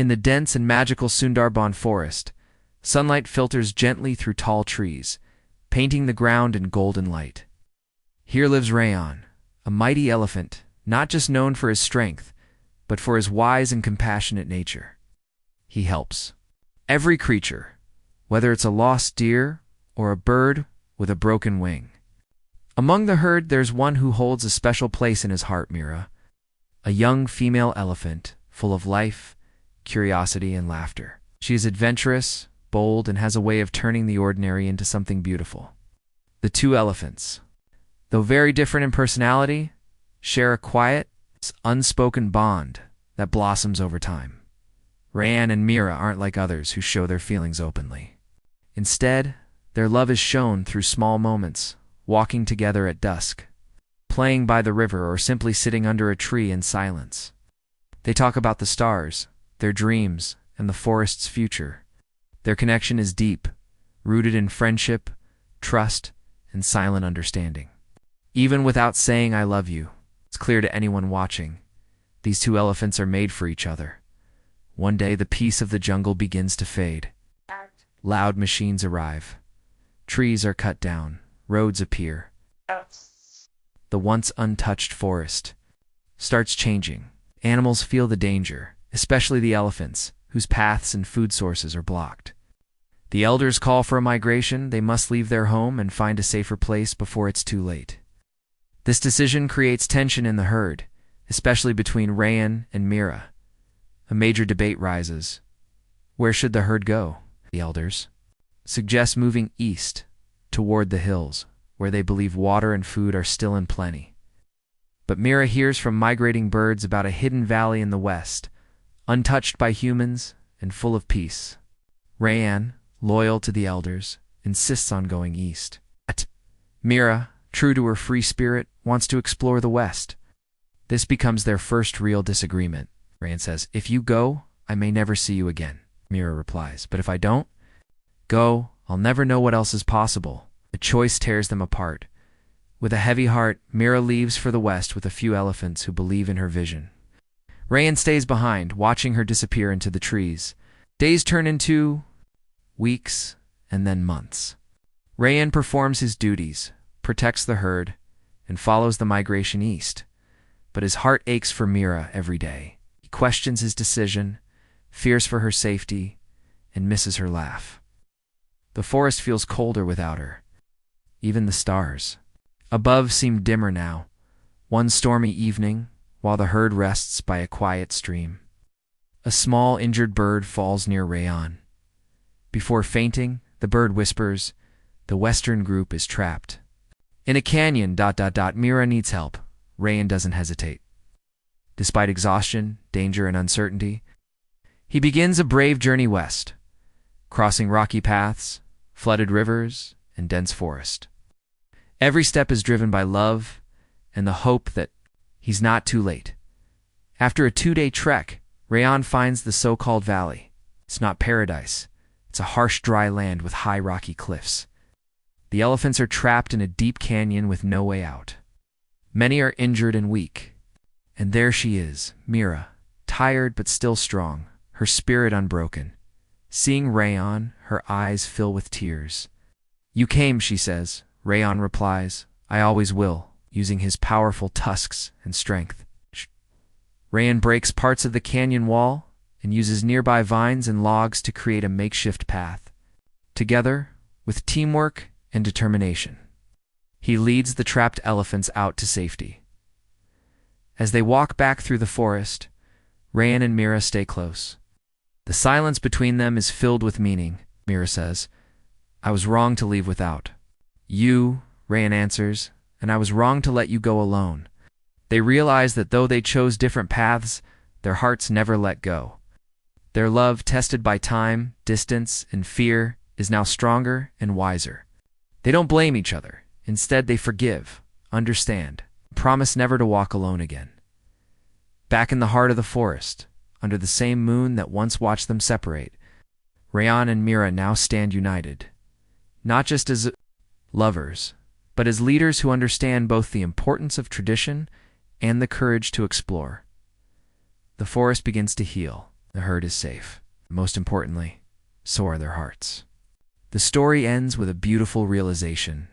In the dense and magical Sundarban forest, sunlight filters gently through tall trees, painting the ground in golden light. Here lives Rayan, a mighty elephant, not just known for his strength, but for his wise and compassionate nature. He helps every creature, whether it's a lost deer or a bird with a broken wing. Among the herd, there's one who holds a special place in his heart, Mira, a young female elephant full of life, curiosity, and laughter. She is adventurous, bold, and has a way of turning the ordinary into something beautiful. The two elephants, though very different in personality, share a quiet, unspoken bond that blossoms over time. Rayan and Mira aren't like others who show their feelings openly. Instead, their love is shown through small moments, walking together at dusk, playing by the river, or simply sitting under a tree in silence. They talk about the stars, their dreams, and the forest's future. Their connection is deep, rooted in friendship, trust, and silent understanding. Even without saying "I love you," it's clear to anyone watching, these two elephants are made for each other. One day, the peace of the jungle begins to fade. Loud machines arrive. Trees are cut down. Roads appear. The once untouched forest starts changing. Animals feel the danger, especially the elephants, whose paths and food sources are blocked. The elders call for a migration. They must leave their home and find a safer place before it's too late. This decision creates tension in the herd, especially between Rayan and Mira. A major debate rises. Where should the herd go? The elders suggest moving east, toward the hills, where they believe water and food are still in plenty. But Mira hears from migrating birds about a hidden valley in the west, untouched by humans and full of peace. Rayan, loyal to the elders, insists on going east. Mira, true to her free spirit, wants to explore the west. This becomes their first real disagreement. Rayan says, "If you go, I may never see you again." Mira replies, "But if I don't go, I'll never know what else is possible." The choice tears them apart. With a heavy heart, Mira leaves for the west with a few elephants who believe in her vision. Rayan stays behind, watching her disappear into the trees. Days turn into weeks and then months. Rayan performs his duties, protects the herd, and follows the migration east. But his heart aches for Mira every day. He questions his decision, fears for her safety, and misses her laugh. The forest feels colder without her. Even the stars above seem dimmer now. One stormy evening, while the herd rests by a quiet stream, a small injured bird falls near Rayan. Before fainting, the bird whispers, "The western group is trapped in a canyon. Mira needs help." Rayan doesn't hesitate. Despite exhaustion, danger, and uncertainty, he begins a brave journey west, crossing rocky paths, flooded rivers, and dense forest. Every step is driven by love and the hope that he's not too late. After a 2-day trek, Rayan finds the so-called valley. It's not paradise. It's a harsh, dry land with high, rocky cliffs. The elephants are trapped in a deep canyon with no way out. Many are injured and weak. And there she is, Mira, tired but still strong, her spirit unbroken. Seeing Rayan, her eyes fill with tears. "You came," she says. Rayan replies, "I always will," using his powerful tusks and strength. Rayan breaks parts of the canyon wall and uses nearby vines and logs to create a makeshift path. Together, with teamwork and determination, he leads the trapped elephants out to safety. As they walk back through the forest, Rayan and Mira stay close. The silence between them is filled with meaning. Mira says, "I was wrong to leave without you," Rayan answers, "and I was wrong to let you go alone." They realize that though they chose different paths, their hearts never let go. Their love, tested by time, distance, and fear, is now stronger and wiser. They don't blame each other. Instead, they forgive, understand, and promise never to walk alone again. Back in the heart of the forest, under the same moon that once watched them separate, Rayan and Mira now stand united, not just as lovers, but as leaders who understand both the importance of tradition and the courage to explore. The forest begins to heal. The herd is safe. Most importantly, so are their hearts. The story ends with a beautiful realization.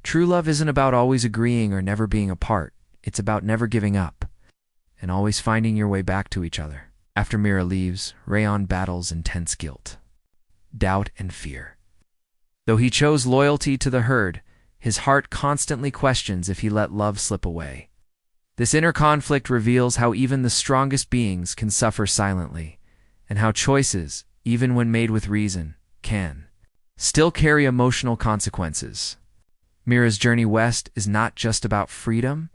True love isn't about always agreeing or never being apart. It's about never giving up and always finding your way back to each other. After Mira leaves, Rayon battles intense guilt, doubt, and fear. Though he chose loyalty to the herd, his heart constantly questions if he let love slip away. This inner conflict reveals how even the strongest beings can suffer silently, and how choices, even when made with reason, can still carry emotional consequences. Mira's journey west is not just about freedom,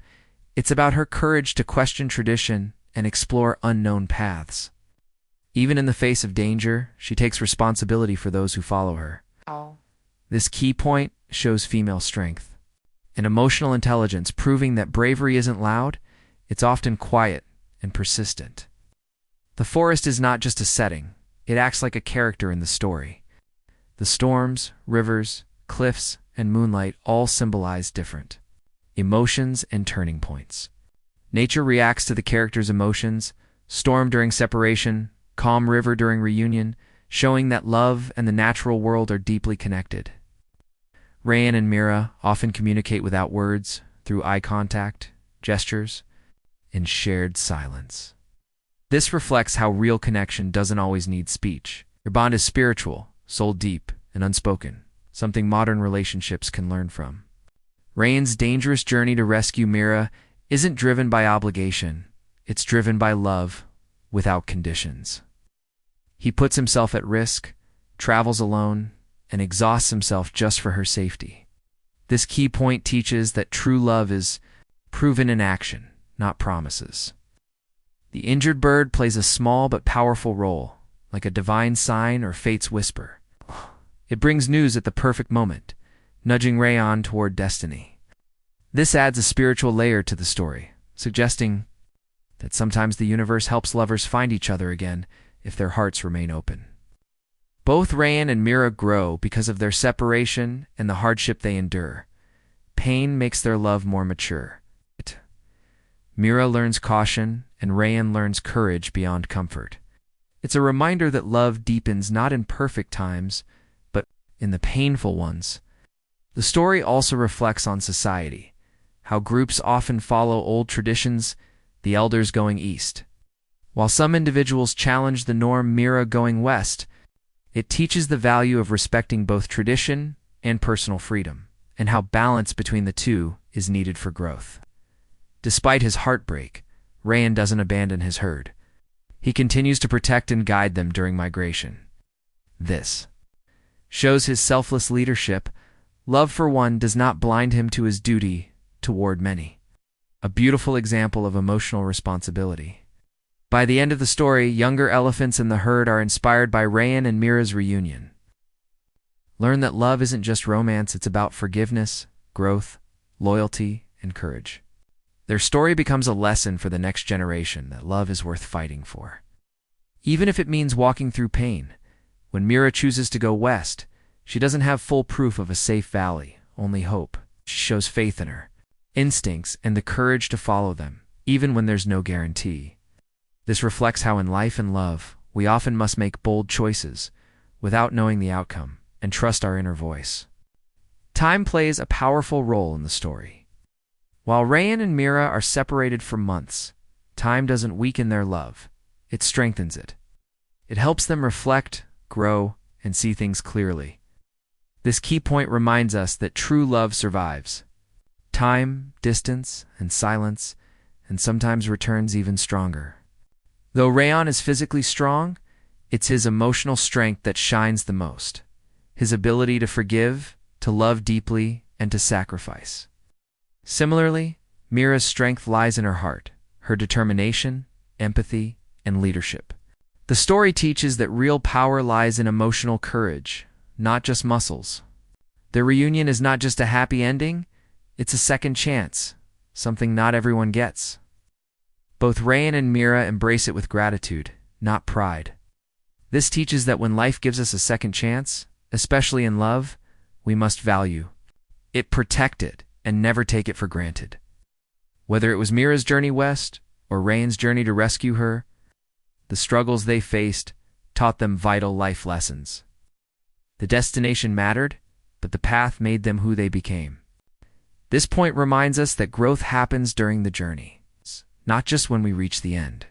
it's about her courage to question tradition and explore unknown paths. Even in the face of danger, she takes responsibility for those who follow her. This key point shows female strength and emotional intelligence, proving that bravery isn't loud, it's often quiet and persistent. The forest is not just a setting, it acts like a character in the story. The storms, rivers, cliffs, and moonlight all symbolize different emotions and turning points. Nature reacts to the character's emotions, storm during separation, calm river during reunion, showing that love and the natural world are deeply connected. Rayan and Mira often communicate without words, through eye contact, gestures, and shared silence. This reflects how real connection doesn't always need speech. Their bond is spiritual, soul deep, and unspoken, something modern relationships can learn from. Rayan's dangerous journey to rescue Mira isn't driven by obligation, it's driven by love without conditions. He puts himself at risk, travels alone, and exhausts himself just for her safety. This key point teaches that true love is proven in action, not promises. The injured bird plays a small but powerful role, like a divine sign or fate's whisper. It brings news at the perfect moment, nudging Rayan toward destiny. This adds a spiritual layer to the story, suggesting that sometimes the universe helps lovers find each other again if their hearts remain open. Both Rayan and Mira grow because of their separation and the hardship they endure. Pain makes their love more mature. Mira learns caution, and Rayan learns courage beyond comfort. It's a reminder that love deepens not in perfect times, but in the painful ones. The story also reflects on society, how groups often follow old traditions, the elders going east. While some individuals challenge the norm, Mira going west, it teaches the value of respecting both tradition and personal freedom, and how balance between the two is needed for growth. Despite his heartbreak, Rayan doesn't abandon his herd. He continues to protect and guide them during migration. This shows his selfless leadership. Love for one does not blind him to his duty toward many. A beautiful example of emotional responsibility. By the end of the story, younger elephants in the herd are inspired by Rayan and Mira's reunion. Learn that love isn't just romance, it's about forgiveness, growth, loyalty, and courage. Their story becomes a lesson for the next generation that love is worth fighting for. Even if it means walking through pain, when Mira chooses to go west, she doesn't have full proof of a safe valley, only hope. She shows faith in her instincts and the courage to follow them, even when there's no guarantee. This reflects how in life and love, we often must make bold choices without knowing the outcome and trust our inner voice. Time plays a powerful role in the story. While Rayan and Mira are separated for months, time doesn't weaken their love, it strengthens it. It helps them reflect, grow, and see things clearly. This key point reminds us that true love survives time, distance, and silence, and sometimes returns even stronger. Though Rayan is physically strong, it's his emotional strength that shines the most. His ability to forgive, to love deeply, and to sacrifice. Similarly, Mira's strength lies in her heart, her determination, empathy, and leadership. The story teaches that real power lies in emotional courage, not just muscles. Their reunion is not just a happy ending, it's a second chance, something not everyone gets. Both Rayan and Mira embrace it with gratitude, not pride. This teaches that when life gives us a second chance, especially in love, we must value it, protect it, and never take it for granted. Whether it was Mira's journey west or Rayan's journey to rescue her, the struggles they faced taught them vital life lessons. The destination mattered, but the path made them who they became. This point reminds us that growth happens during the journey, not just when we reach the end.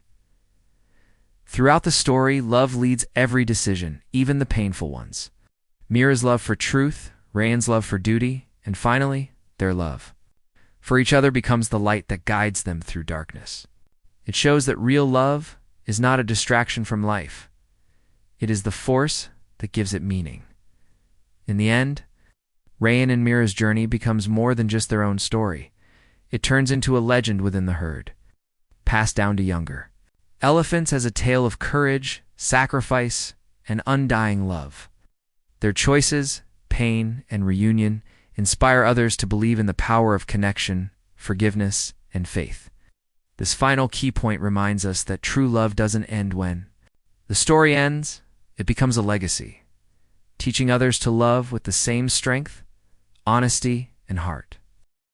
Throughout the story, love leads every decision, even the painful ones. Mira's love for truth, Rayan's love for duty, and finally, their love for each other becomes the light that guides them through darkness. It shows that real love is not a distraction from life. It is the force that gives it meaning. In the end, Rayan and Mira's journey becomes more than just their own story. It turns into a legend within the herd, passed down to younger elephants as a tale of courage, sacrifice, and undying love. Their choices, pain, and reunion inspire others to believe in the power of connection, forgiveness, and faith. This final key point reminds us that true love doesn't end when the story ends. It becomes a legacy, teaching others to love with the same strength, honesty, and heart.